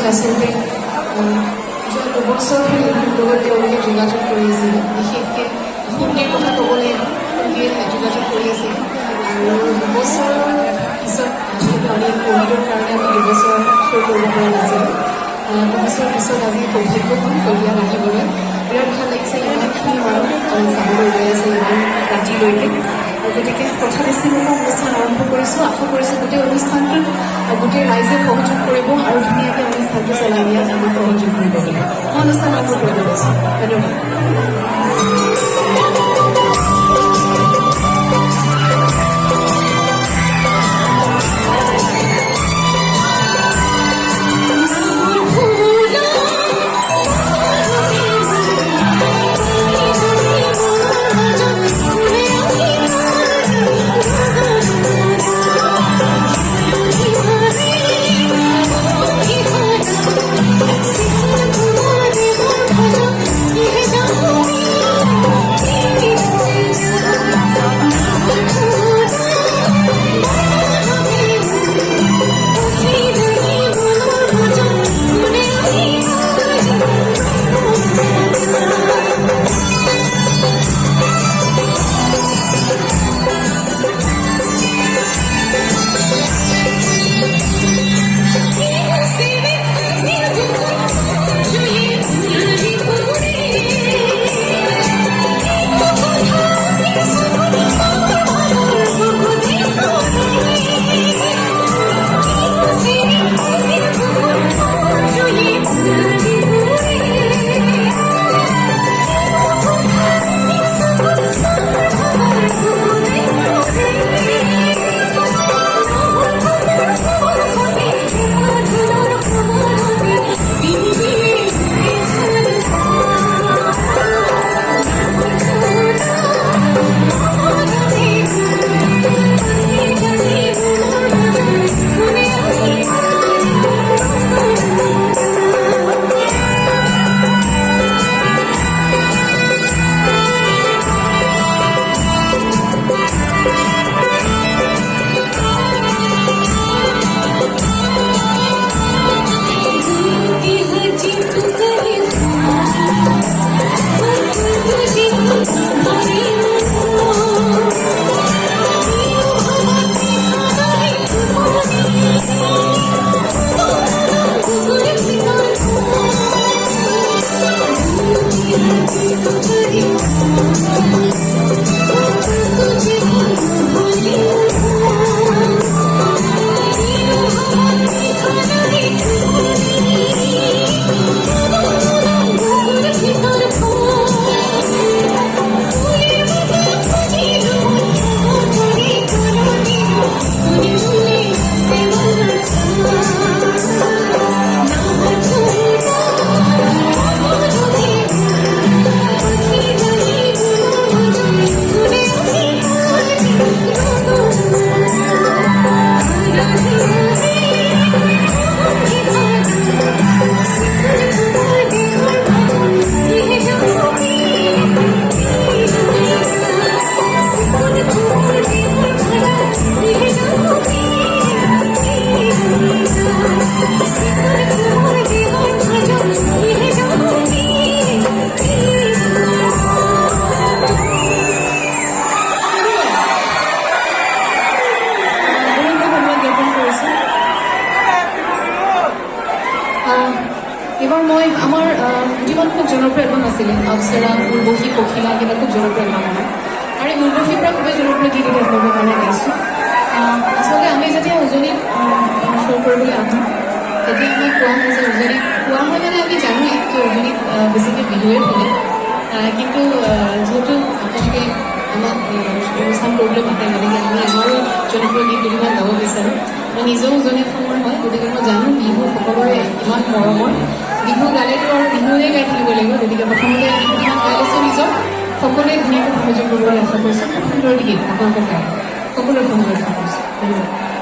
আচলতে যোৱা দুবছৰ লগত তেওঁলোকে যোগাযোগ কৰি আছিল বিশেষকৈ সন্ধিৰ কথা ক'বলৈ সন্ধিয়ে যোগাযোগ কৰি আছিল আৰু দুবছৰৰ পিছত আমি ক'ভিডৰ কাৰণে আমি দুবছৰ শ্ব' কৰিব পৰা নাছিলোঁ দুবছৰ পিছত আজি সৌভাগ্য হ'ল কলিয়াত আহিবলৈ বিৰাট ভাল লাগিছে ইমানখিনি মানুহ চাবলৈ গৈ আছে ইমান ৰাতিলৈকে গতিকে কথা বেছি নকওঁ অনুষ্ঠান আৰম্ভ কৰিছোঁ আশা কৰিছোঁ গোটেই অনুষ্ঠানটোত গোটেই ৰাইজে সহযোগ কৰিব আৰু ধুনীয়াকৈ অনুষ্ঠানটো চলাই নিয়াত আমাক সহযোগ কৰিব বুলি মই অনুষ্ঠান আৰম্ভ কৰিব লৈছোঁ ধন্যবাদ এবার মই আমার জীবন খুব জনপ্রিয় এলবাম আছিল অপ্সরা উর্বশী পখিলা কিনা খুব জনপ্রিয় এলবাম আমার আর এই উর্বশীর পৰা খুবই জনপ্রিয় গীত এলবামৰ কাৰণে গাইছোঁ আচলতে আমি যেতিয়া উজনিত শ্ব' কৰিবলৈ আহোঁ তেতিয়া আমাক কোৱা হয় যে উজনিত কোৱা হয় মানে আমি জানোৱেই যে উজনিত বেছিকৈ বিহুৱে শুনে কিন্তু যেহেতু আপোনালোকে আমাক অনুষ্ঠান কৰিবলৈ মাতে গতিকে আমি আমাৰো জনপ্ৰিয় গীত দুটামান গাব বিচাৰোঁ মই নিজেও উজনিত সময় হয় গতিকে মই জানো বিহু সকলোৰে ইমান মৰমৰ বিহু গালেতো আৰু বিহুৱে গাই থাকিব লাগিব গতিকে প্ৰথমতে বিহুখন গাই লৈছোঁ নিজৰ সকলোৱে ধুনীয়াকৈ সহযোগ কৰিবলৈ আশা কৰিছোঁ খুব সুন্দৰ গীত আপোনালোকে গায় সকলোৰে সুন্দৰ আশা কৰিছোঁ ধন্যবাদ